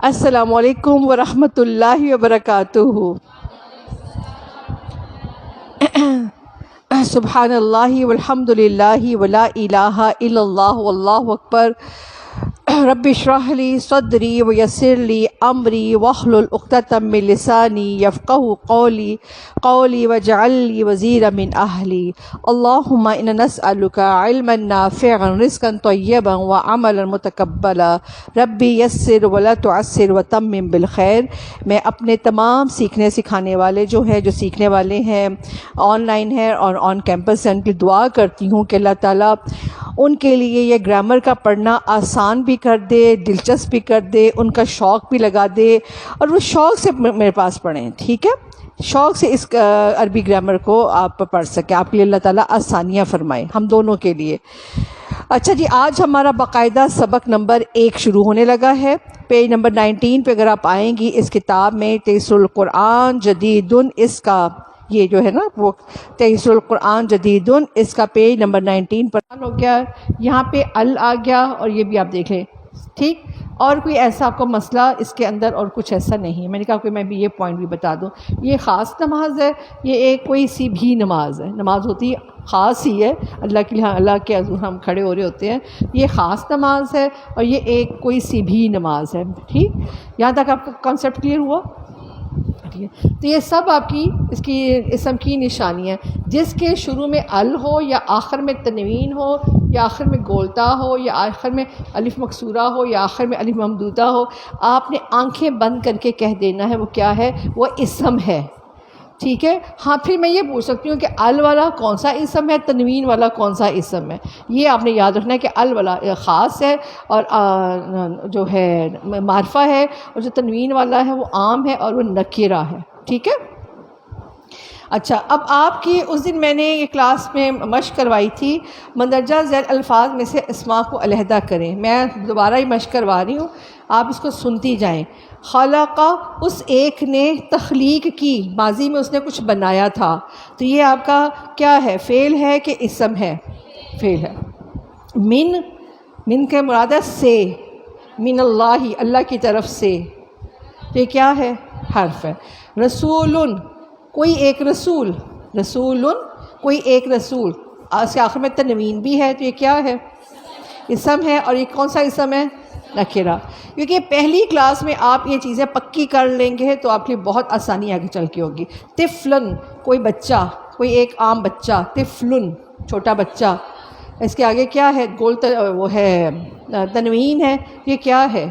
السلام علیکم ورحمۃ اللہ وبرکاتہ۔ سبحان اللہ والحمد للہ ولا الہ الا اللہ واللہ اکبر۔ رب اشرح لی صدری ویسر لی امری واحلل عقدۃ من لسانی یفقهوا قولی واجعل لی وزیرا من اہلی۔ اللہم انا نسألک علما نافعا رزقا طیبا وعملا متقبلا ربی یسر ولا تعسر وتمم بالخیر۔ میں اپنے تمام سیکھنے سکھانے والے جو سیکھنے والے ہیں آن لائن ہے اور آن کیمپس ہیں، ان کی دعا کرتی ہوں کہ اللہ تعالیٰ ان کے لیے یہ گرامر کا پڑھنا آسان بھی کر دے، دلچسپ بھی کر دے، ان کا شوق بھی لگا دے اور وہ شوق سے میرے پاس پڑھیں، ٹھیک ہے؟ شوق سے اس عربی گرامر کو آپ پڑھ سکیں، آپ کے لیے اللہ تعالیٰ آسانیاں فرمائے ہم دونوں کے لیے۔ اچھا جی، آج ہمارا باقاعدہ سبق نمبر 1 شروع ہونے لگا ہے۔ پیج نمبر 19 پہ اگر آپ آئیں گی اس کتاب میں تیسر القرآن جدیدن، اس کا یہ جو ہے نا وہ تیسر القرآن جدیدن، اس کا پیج نمبر 19 پر ہو گیا، یہاں پہ ال آ گیا اور یہ بھی آپ دیکھ لیں، ٹھیک؟ اور کوئی ایسا آپ کو مسئلہ اس کے اندر اور کچھ ایسا نہیں ہے۔ میں نے کہا کہ میں بھی یہ پوائنٹ بھی بتا دوں، یہ خاص نماز ہے، یہ ایک کوئی سی بھی نماز ہے، نماز ہوتی خاص ہی ہے، اللہ کے اللہ کے حضور ہم کھڑے ہو رہے ہوتے ہیں، یہ خاص نماز ہے اور یہ ایک کوئی سی بھی نماز ہے، ٹھیک؟ یہاں تک آپ کو کانسیپٹ کلیئر ہوا؟ تو یہ سب آپ کی اس کی اسم کی نشانی ہے، جس کے شروع میں ال ہو یا آخر میں تنوین ہو یا آخر میں گولتا ہو یا آخر میں الف مکسورہ ہو یا آخر میں الف ممدودہ ہو، آپ نے آنکھیں بند کر کے کہہ دینا ہے وہ کیا ہے، وہ اسم ہے، ٹھیک ہے؟ ہاں پھر میں یہ پوچھ سکتی ہوں کہ ال والا کون سا اسم ہے، تنوین والا کون سا اسم ہے؟ یہ آپ نے یاد رکھنا ہے کہ ال والا خاص ہے اور جو ہے معرفہ ہے، اور جو تنوین والا ہے وہ عام ہے اور وہ نکرہ ہے، ٹھیک ہے؟ اچھا، اب آپ کی اس دن میں نے یہ کلاس میں مشق کروائی تھی مندرجہ ذیل الفاظ میں سے اسماء کو علیحدہ کریں، میں دوبارہ ہی مشق کروا رہی ہوں، آپ اس کو سنتی جائیں۔ خلقہ، اس ایک نے تخلیق کی، ماضی میں اس نے کچھ بنایا تھا، تو یہ آپ کا کیا ہے، فعل ہے کہ اسم ہے؟ فعل ہے۔ من کے مراد ہے سے، من اللہ، اللہ کی طرف سے، تو یہ کیا ہے، حرف ہے۔ رسول، کوئی ایک رسول، رسول کوئی ایک رسول، اس کے آخر میں تنوین بھی ہے، تو یہ کیا ہے، اسم ہے، اور یہ کون سا اسم ہے، نکرہ۔ کیونکہ پہلی کلاس میں آپ یہ چیزیں پکی کر لیں گے تو آپ کی بہت آسانی آگے چل کے ہوگی۔ طفلن، کوئی بچہ، کوئی ایک عام بچہ، طفلن چھوٹا بچہ، اس کے آگے کیا ہے، وہ ہے تنوین ہے، یہ کیا ہے،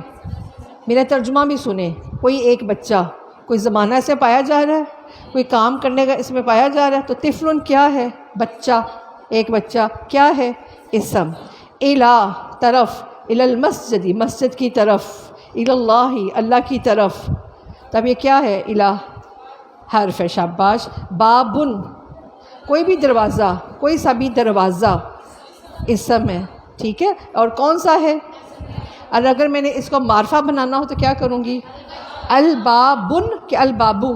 میرا ترجمہ بھی سنیں، کوئی ایک بچہ، کوئی زمانہ سے پایا جا رہا ہے، کوئی کام کرنے کا اس میں پایا جا رہا ہے، تو طفلن کیا ہے، بچہ، ایک بچہ، کیا ہے، اسم۔ الہ، طرف، الی المسجد، مسجد کی طرف، الی اللہ، اللہ کی طرف، تب یہ کیا ہے، الہ، حرف ہے، شاباش۔ بابن، کوئی بھی دروازہ، کوئی سا بھی دروازہ، اسم ہے، ٹھیک ہے؟ اور کون سا ہے، اور اگر میں نے اس کو معرفہ بنانا ہو تو کیا کروں گی، البابن کہ البابو،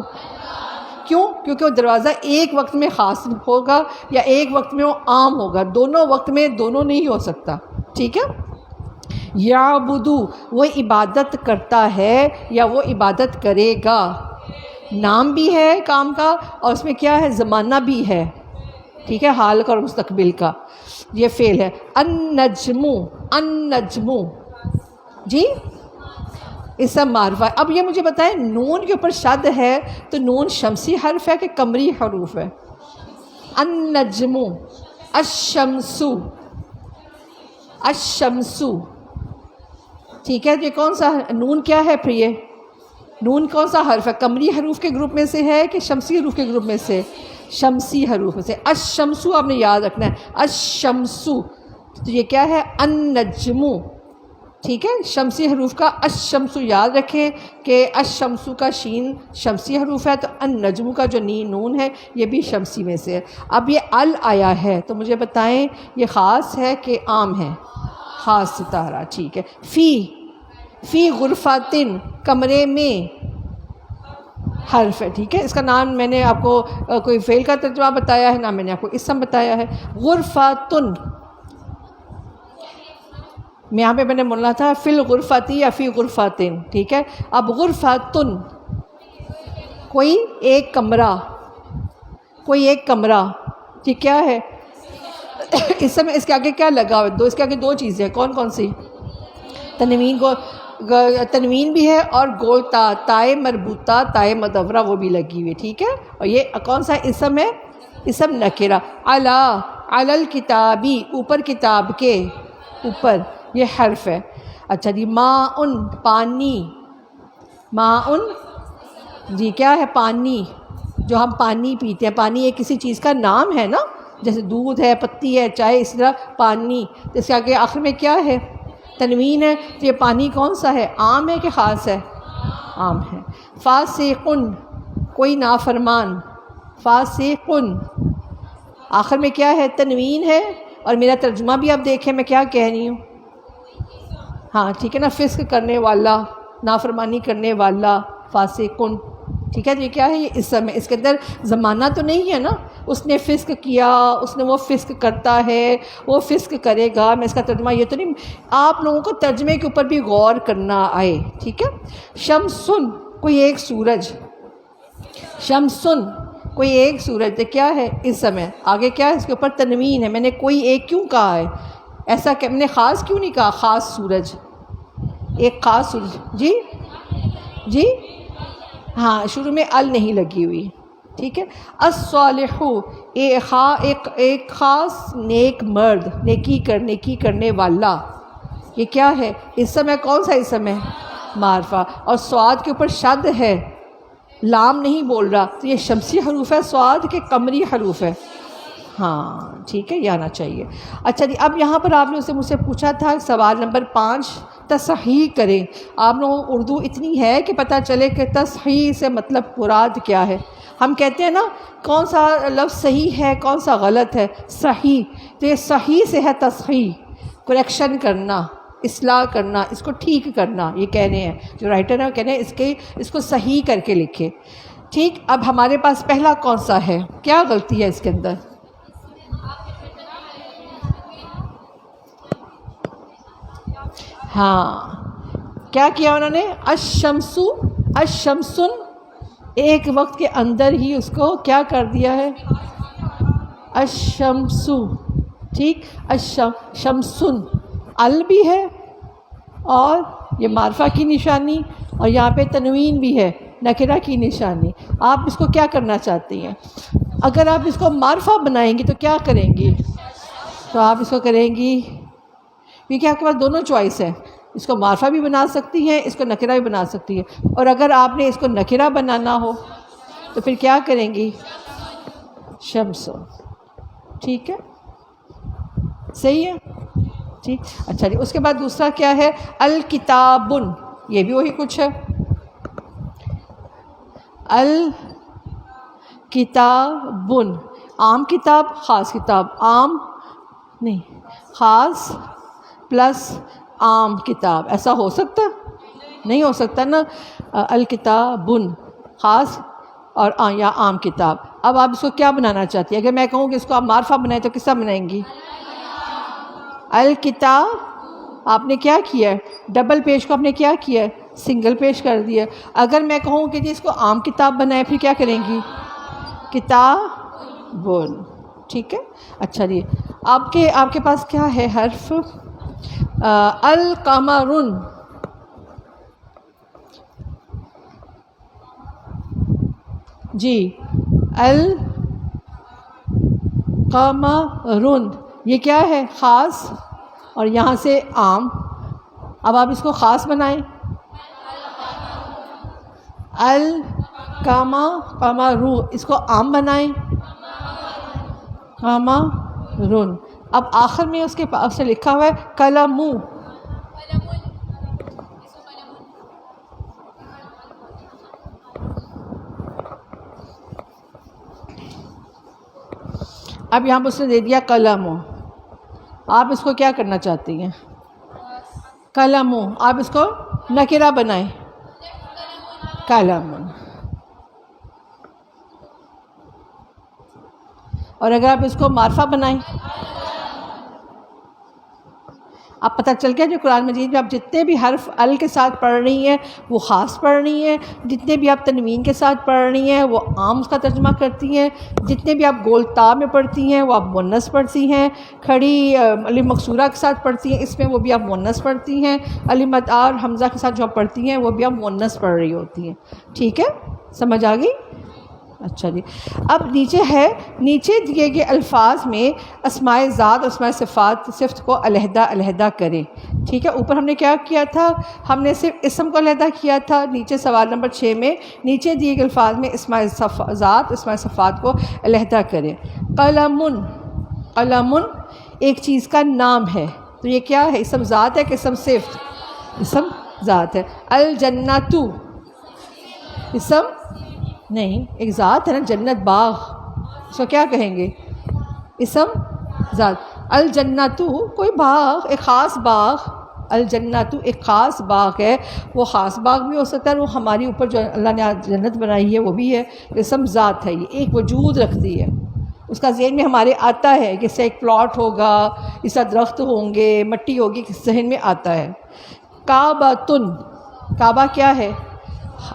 کیوں؟ کیونکہ وہ دروازہ ایک وقت میں خاص ہوگا یا ایک وقت میں وہ عام ہوگا، دونوں وقت میں دونوں نہیں ہو سکتا، ٹھیک ہے؟ یعبدو، وہ عبادت کرتا ہے یا وہ عبادت کرے گا، نام بھی ہے کام کا اور اس میں کیا ہے، زمانہ بھی ہے، ٹھیک ہے، حال کا اور مستقبل کا، یہ فعل ہے۔ النجم، النجم، جی اسم معرفہ۔ اب یہ مجھے بتائیں، نون کے اوپر شد ہے تو نون شمسی حرف ہے کہ قمری حروف ہے؟ النجم، الشمس، الشمس، ٹھیک ہے؟ یہ کون سا نون کیا ہے پھر، یہ نون کون سا حرف ہے، قمری حروف کے گروپ میں سے ہے کہ شمسی حروف کے گروپ میں سے؟ شمسی حروف میں سے۔ الشمس آپ نے یاد رکھنا ہے، الشمس، تو یہ کیا ہے، النجم، ٹھیک ہے؟ شمسی حروف کا الشمس یاد رکھیں کہ الشمس کا شین شمسی حروف ہے، تو النجم کا جو نون ہے یہ بھی شمسی میں سے ہے۔ اب یہ ال آیا ہے تو مجھے بتائیں یہ خاص ہے کہ عام ہے، خاص ستارہ، ٹھیک ہے۔ فی غرفاتن، کمرے میں، حرف ہے، ٹھیک ہے؟ اس کا نام میں نے آپ کو کوئی فعل کا ترجمہ بتایا ہے، نہ میں نے آپ کو اسم بتایا ہے۔ غرفاتن، یہاں پہ میں نے بولنا تھا فی الغرفتی یا فی غرفتن، ٹھیک ہے. اب غرفتن کوئی ایک کمرہ، کوئی ایک کمرہ، یہ کیا ہے؟ اس سمے اس کے آگے کیا لگا ہوا؟ اس کے آگے دو چیزیں، کون کون سی؟ تنوین کو، تنوین بھی ہے اور گول تائے مربوطہ تائے مدورہ وہ بھی لگی ہوئی، ٹھیک ہے. اور یہ کون سا اسم ہے؟ اسم نکرہ. علی الکتابی، اوپر کتاب کے اوپر، یہ حرف ہے. اچھا جی. ماء پانی، ماء جی کیا ہے؟ پانی، جو ہم پانی پیتے ہیں. پانی ایک کسی چیز کا نام ہے نا، جیسے دودھ ہے، پتی ہے، چائے، اس طرح پانی. اس کے آگے آخر میں کیا ہے؟ تنوین ہے. تو یہ پانی کون سا ہے؟ عام ہے کہ خاص ہے؟ عام ہے. فاسقن کوئی نافرمان، فاسقن آخر میں کیا ہے؟ تنوین ہے. اور میرا ترجمہ بھی آپ دیکھیں میں کیا کہہ رہی ہوں. ہاں ٹھیک ہے نا، فسق کرنے والا، نافرمانی کرنے والا، فاسقن، ٹھیک ہے. یہ کیا ہے؟ یہ اسم ہے. اس کے اندر زمانہ تو نہیں ہے نا، اس نے فسق کیا، اس نے وہ فسق کرتا ہے، وہ فسق کرے گا. میں اس کا ترجمہ یہ تو نہیں، آپ لوگوں کو ترجمے کے اوپر بھی غور کرنا آئے، ٹھیک ہے. شمسن کوئی ایک سورج، شمسن کوئی ایک سورج. تو کیا ہے؟ اسم ہے. آگے کیا ہے؟ اس کے اوپر تنوین ہے. میں نے کوئی ایک کیوں کہا ہے ایسا؟ کہ میں نے خاص کیوں نہیں کہا؟ خاص سورج، ایک خاص سورج. جی جی ہاں، شروع میں ال نہیں لگی ہوئی، ٹھیک ہے. الصالح ایک خاص نیک مرد، نیکی کرنے والا. یہ کیا ہے؟ اسم ہے. کون سا اسم ہے؟ معرفہ. اور صاد کے اوپر شد ہے، لام نہیں بول رہا، تو یہ شمسی حروف ہے صاد کے قمری حروف ہے. ہاں ٹھیک ہے، یہ آنا چاہیے. اچھا جی. اب یہاں پر آپ نے مجھ سے پوچھا تھا سوال نمبر 5، تصحیح کریں. آپ لوگوں کو اردو اتنی ہے کہ پتہ چلے کہ تصحیح سے مطلب مراد کیا ہے. ہم کہتے ہیں نا کون سا لفظ صحیح ہے، کون سا غلط ہے. صحیح، تو یہ صحیح سے ہے تصحیح، کریکشن کرنا، اصلاح کرنا، اس کو ٹھیک کرنا. یہ کہہ رہے ہیں جو رائٹر ہیں، وہ کہہ رہے ہیں اس کو صحیح کر کے لکھے. ٹھیک. اب ہمارے پاس پہلا کون سا ہے؟ کیا غلطی ہے اس کے اندر؟ ہاں کیا کیا انہوں نے؟ الشمسو، الشمسن، ایک وقت کے اندر ہی اس کو کیا کر دیا ہے؟ الشمسو، ٹھیک. شمسن ال بھی ہے اور یہ معرفہ کی نشانی، اور یہاں پہ تنوین بھی ہے، نکرہ کی نشانی. آپ اس کو کیا کرنا چاہتی ہیں؟ اگر آپ اس کو معرفہ بنائیں گی تو کیا کریں گی؟ تو آپ اس کو کریں گی، کیونکہ آپ کے پاس دونوں چوائس ہے، اس کو معرفہ بھی بنا سکتی ہیں، اس کو نکرہ بھی بنا سکتی ہے. اور اگر آپ نے اس کو نکرہ بنانا ہو تو پھر کیا کریں گی؟ شمس. ٹھیک ہے، صحیح ہے، ٹھیک. اچھا جی. اس کے بعد دوسرا کیا ہے؟ الکتابن، یہ بھی وہی کچھ ہے. الکتابن، عام کتاب، خاص کتاب. عام نہیں، خاص پلس عام کتاب، ایسا ہو سکتا؟ نہیں ہو سکتا نا. الکتابن خاص اور یا عام کتاب. اب آپ اس کو کیا بنانا چاہتی ہیں؟ اگر میں کہوں کہ اس کو آپ معرفہ بنائیں تو کس طرح بنائیں گی؟ الکتاب. آپ نے کیا کیا ہے؟ ڈبل پیج کو آپ نے کیا کیا ہے؟ سنگل پیج کر دیا. اگر میں کہوں کہ جی اس کو عام کتاب بنائے پھر کیا کریں گی؟ کتابن. ٹھیک ہے. اچھا جی. آپ کے پاس کیا ہے حرف؟ القمرن. جی القمرن، یہ کیا ہے؟ خاص اور یہاں سے عام. اب آپ اس کو خاص بنائیں. القمرو، اس کو عام بنائیں. قمرن. اب آخر میں اس کے پاس سے لکھا ہوا ہے قلمو. اب یہاں پر اس نے دے دیا قلمو. آپ اس کو کیا کرنا چاہتی ہیں؟ قلمو. آپ اس کو نکرہ بنائیں. قلم. اور اگر آپ اس کو معرفہ بنائیں، اب پتہ چل گیا جو قرآن مجید میں آپ جتنے بھی حرف ال کے ساتھ پڑھ رہی ہیں وہ خاص پڑھ رہی ہیں، جتنے بھی آپ تنوین کے ساتھ پڑھ رہی ہیں وہ عام کا ترجمہ کرتی ہیں، جتنے بھی آپ گول تا میں پڑھتی ہیں وہ آپ مؤنث پڑھتی ہیں، کھڑی الف مکسورہ کے ساتھ پڑھتی ہیں اس میں وہ بھی آپ مؤنث پڑھتی ہیں، الف مد اور حمزہ کے ساتھ جو آپ پڑھتی ہیں وہ بھی آپ مؤنث پڑھ رہی ہوتی ہیں. ٹھیک ہے، سمجھ آ گئی؟ اچھا جی. اب نیچے دیے گئے الفاظ میں اسماء ذات اور اسماء صفت کو علیحدہ علیحدہ کریں. ٹھیک ہے، اوپر ہم نے کیا کیا تھا؟ ہم نے صرف اسم کو علیحدہ کیا تھا. نیچے سوال نمبر 6 میں نیچے دیے گئے الفاظ میں اسماء ذات اسماء صفات کو علیحدہ کریں. قلم ایک چیز کا نام ہے، تو یہ کیا ہے؟ اسم ذات ہے کہ اسم صفت؟ اسم ذات ہے. الجنت اسم نہیں، ایک ذات ہے نا، جنت باغ، اس کو کیا کہیں گے؟ اسم ذات. الجنت کوئی باغ، ایک خاص باغ. الجنت ایک خاص باغ ہے، وہ خاص باغ بھی ہو سکتا ہے، وہ ہماری اوپر جو اللہ نے جنت بنائی ہے وہ بھی ہے. اسم ذات ہے، یہ ایک وجود رکھتی ہے. اس کا ذہن میں ہمارے آتا ہے کہ اس سے ایک پلاٹ ہوگا، اس کا درخت ہوں گے، مٹی ہوگی، کس ذہن میں آتا ہے. کعبۃ کعبہ کیا ہے؟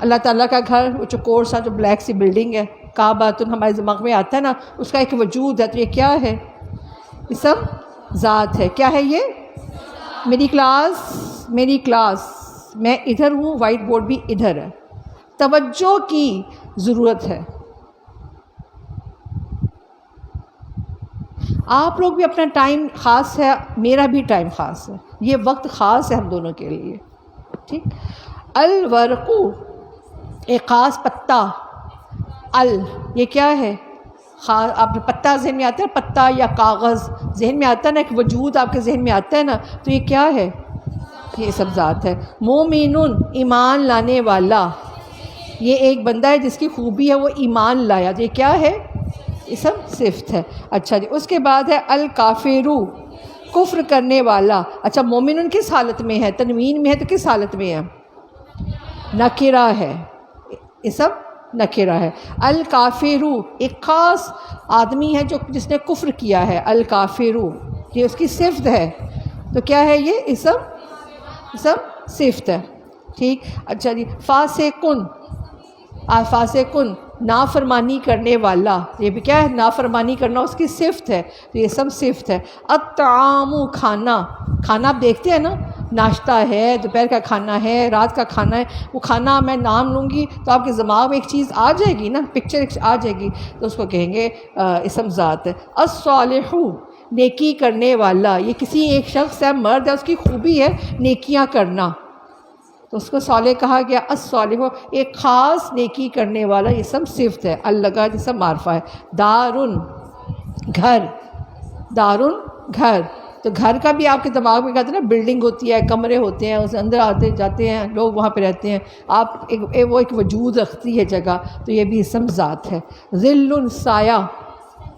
اللہ تعالیٰ کا گھر، وہ چوکور سا جو بلیک سی بلڈنگ ہے. کعبۃ ہمارے دماغ میں آتا ہے نا، اس کا ایک وجود ہے، تو یہ کیا ہے؟ اسم ذات ہے. کیا ہے یہ؟ میری کلاس، میں ادھر ہوں، وائٹ بورڈ بھی ادھر ہے. توجہ کی ضرورت ہے. آپ لوگ بھی اپنا ٹائم خاص ہے، میرا بھی ٹائم خاص ہے، یہ وقت خاص ہے ہم دونوں کے لیے. ٹھیک. الورق ایک خاص پتا. یہ کیا ہے؟ آپ پتا ذہن میں آتا ہے، پتا یا کاغذ ذہن میں آتا ہے نا، ایک وجود آپ کے ذہن میں آتا ہے نا، تو یہ کیا ہے؟ یہ سب ذات ہے. مومن ایمان لانے والا، یہ ایک بندہ ہے جس کی خوبی ہے وہ ایمان لایا، تو یہ کیا ہے؟ اسم صفت ہے. اچھا جی. اس کے بعد ہے الکافرو کفر کرنے والا. اچھا، مومن کس حالت میں ہے؟ تنوین میں ہے تو کس حالت میں ہے؟ نکرہ ہے، اسم نکرہ ہے. الکافرو ایک خاص آدمی ہے جس نے کفر کیا ہے. الکافرو یہ اس کی صفت ہے، تو کیا ہے یہ؟ اسم صفت ہے. ٹھیک. اچھا جی. فاسقن نافرمانی کرنے والا، یہ بھی کیا ہے؟ نافرمانی کرنا اس کی صفت ہے، تو یہ سب صفت ہے. الطعام کھانا آپ دیکھتے ہیں نا، ناشتہ ہے، دوپہر کا کھانا ہے، رات کا کھانا ہے. وہ کھانا میں نام لوں گی تو آپ کے دماغ میں ایک چیز آ جائے گی نا، پکچر آ جائے گی، تو اس کو کہیں گے اسم ذات ہے. الصالح نیکی کرنے والا، یہ کسی ایک شخص ہے، مرد ہے، اس کی خوبی ہے نیکیاں کرنا، تو اس کو صالح کہا گیا. الصالح ایک خاص نیکی کرنے والا، یہ سب صفت ہے. الگا جسم معرفہ ہے. دارن گھر، تو گھر کا بھی آپ کے دماغ میں کہتے ہیں نا، بلڈنگ ہوتی ہے، کمرے ہوتے ہیں، اس اندر آتے جاتے ہیں لوگ، وہاں پہ رہتے ہیں آپ، وہ ایک وجود رکھتی ہے جگہ، تو یہ بھی اسم ذات ہے. ظل سایہ،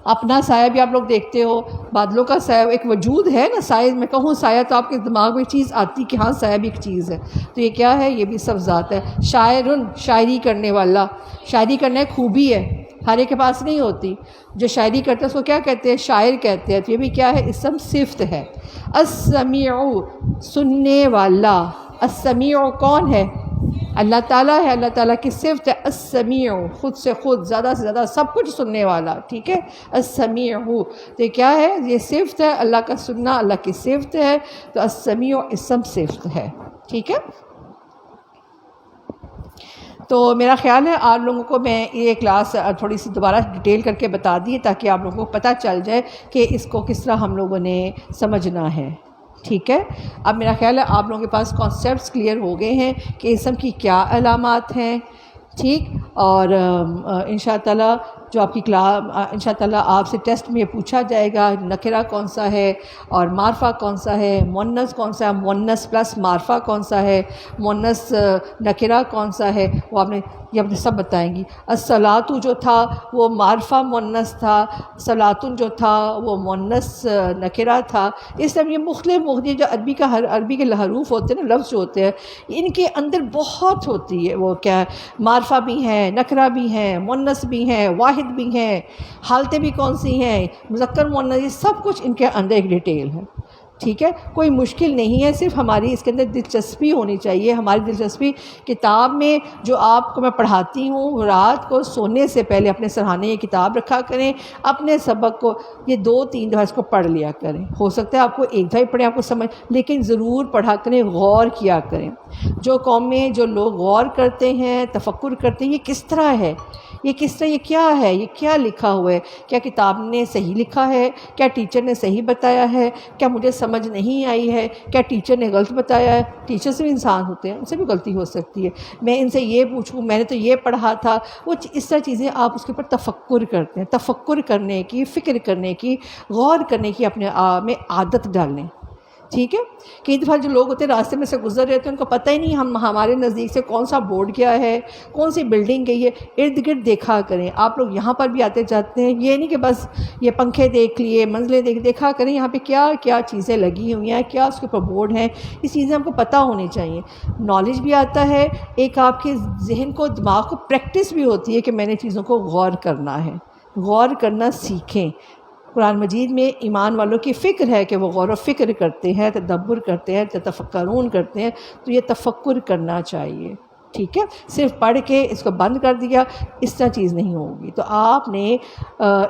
اپنا سایہ بھی آپ لوگ دیکھتے ہو، بادلوں کا سایہ ایک وجود ہے نا. سایہ میں کہوں سایہ تو آپ کے دماغ میں چیز آتی کہ ہاں سایہ بھی ایک چیز ہے، تو یہ کیا ہے؟ یہ بھی سب ذات ہے. شاعرن شاعری کرنے والا، شاعری کرنا ایک خوبی ہے، ہر ایک کے پاس نہیں ہوتی. جو شاعری کرتا ہے اس کو کیا کہتے ہیں؟ شاعر کہتے ہیں. تو یہ بھی کیا ہے؟ اسم صفت ہے. السمیع سننے والا، السمیع کون ہے؟ اللہ تعالیٰ ہے. اللہ تعالیٰ کی صفت ہے السمیع، خود سے زیادہ سے زیادہ سب کچھ سننے والا. ٹھیک ہے. السمیع تو یہ کیا ہے؟ یہ صفت ہے، اللہ کا سننا اللہ کی صفت ہے، تو السمیع اسم صفت ہے. ٹھیک ہے. تو میرا خیال ہے آپ لوگوں کو میں یہ کلاس تھوڑی سی دوبارہ ڈیٹیل کر کے بتا دی تاکہ آپ لوگوں کو پتہ چل جائے کہ اس کو کس طرح ہم لوگوں نے سمجھنا ہے. ٹھیک ہے. اب میرا خیال ہے آپ لوگوں کے پاس کانسیپٹس کلیئر ہو گئے ہیں کہ اسم کی کیا علامات ہیں. ٹھیک. اور انشاء تعالیٰ جو آپ کی کلاس انشاء تعالیٰ آپ سے ٹیسٹ میں یہ پوچھا جائے گا نکرہ کون سا ہے اور معرفہ کون سا ہے، مؤنث کون سا ہے، مؤنث پلس معرفہ کون سا ہے، مؤنث نکرہ کون سا ہے، وہ آپ نے سب بتائیں گی. الصلاۃ جو تھا وہ معرفہ مؤنث تھا، صلاتن جو تھا وہ مؤنث نکرہ تھا. اس طرح یہ مختلف جو عربی کے حروف ہوتے ہیں نا، لفظ جو ہوتے ہیں، ان کے اندر بہت ہوتی ہے وہ کیا ہے، معرفہ بھی ہیں، نکرہ بھی ہیں، مؤنث بھی ہیں، واحد بھی ہیں، حالتیں بھی کون سی ہیں، مذکر مؤنث، یہ سب کچھ ان کے اندر ایک ڈیٹیل ہے. ٹھیک ہے، کوئی مشکل نہیں ہے، صرف ہماری اس کے اندر دلچسپی ہونی چاہیے. ہماری دلچسپی کتاب میں جو آپ کو میں پڑھاتی ہوں، رات کو سونے سے پہلے اپنے سرہانے یہ کتاب رکھا کریں، اپنے سبق کو یہ 2-3 دفعہ اس کو پڑھ لیا کریں. ہو سکتا ہے آپ کو ایک دفعہ پڑھیں آپ کو سمجھ، لیکن ضرور پڑھا کریں، غور کیا کریں. جو قومیں، جو لوگ غور کرتے ہیں، تفکر کرتے ہیں، یہ کس طرح ہے، یہ کس طرح، یہ کیا ہے، یہ کیا لکھا ہوا ہے، کیا کتاب نے صحیح لکھا ہے، کیا ٹیچر نے صحیح بتایا ہے، کیا مجھے سمجھ نہیں آئی ہے، کیا ٹیچر نے غلط بتایا ہے. ٹیچر سے بھی انسان ہوتے ہیں، ان سے بھی غلطی ہو سکتی ہے. میں ان سے یہ پوچھوں، میں نے تو یہ پڑھا تھا، وہ اس طرح چیزیں آپ اس کے اوپر تفکر کرتے ہیں. تفکر کرنے کی، فکر کرنے کی، غور کرنے کی اپنے آپ میں عادت ڈالیں. ٹھیک ہے. کئی دفعہ جو لوگ ہوتے ہیں راستے میں سے گزر رہے ہوتے ہیں، ان کو پتہ ہی نہیں ہمارے نزدیک سے کون سا بورڈ کیا ہے، کون سی بلڈنگ گئی ہے. ارد گرد دیکھا کریں. آپ لوگ یہاں پر بھی آتے جاتے ہیں، یہ نہیں کہ بس یہ پنکھے دیکھ لیے، منزلیں دیکھا کریں یہاں پہ کیا کیا چیزیں لگی ہوئی ہیں، کیا اس کے اوپر بورڈ ہیں. یہ چیزیں آپ کو پتہ ہونی چاہیے. نالج بھی آتا ہے، ایک آپ کے ذہن کو، دماغ کو پریکٹس بھی ہوتی ہے کہ میں نے چیزوں کو غور کرنا ہے. غور کرنا سیکھیں. قرآن مجید میں ایمان والوں کی فکر ہے کہ وہ غور و فکر کرتے ہیں، تدبر کرتے ہیں، تفکرون کرتے ہیں. تو یہ تفکر کرنا چاہیے. ٹھیک ہے. صرف پڑھ کے اس کو بند کر دیا، اس طرح چیز نہیں ہوگی. تو آپ نے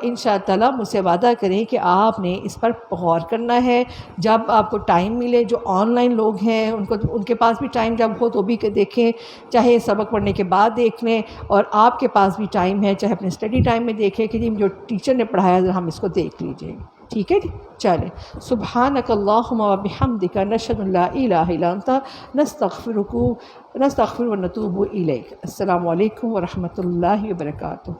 انشاء اللہ مجھ سے وعدہ کریں کہ آپ نے اس پر غور کرنا ہے. جب آپ کو ٹائم ملے، جو آن لائن لوگ ہیں ان کے پاس بھی ٹائم جب ہو تو بھی دیکھیں، چاہے سبق پڑھنے کے بعد دیکھ لیں، اور آپ کے پاس بھی ٹائم ہے چاہے اپنے اسٹڈی ٹائم میں دیکھیں کہ جی جو ٹیچر نے پڑھایا ہم اس کو دیکھ لیجئے. ٹھیک ہے جی. چلیں. سبحانک اللہم و بحمدک نشہد ان لا الہ الا انت نستغفرک ونتوب الیک. السلام علیکم ورحمۃ اللہ وبرکاتہ.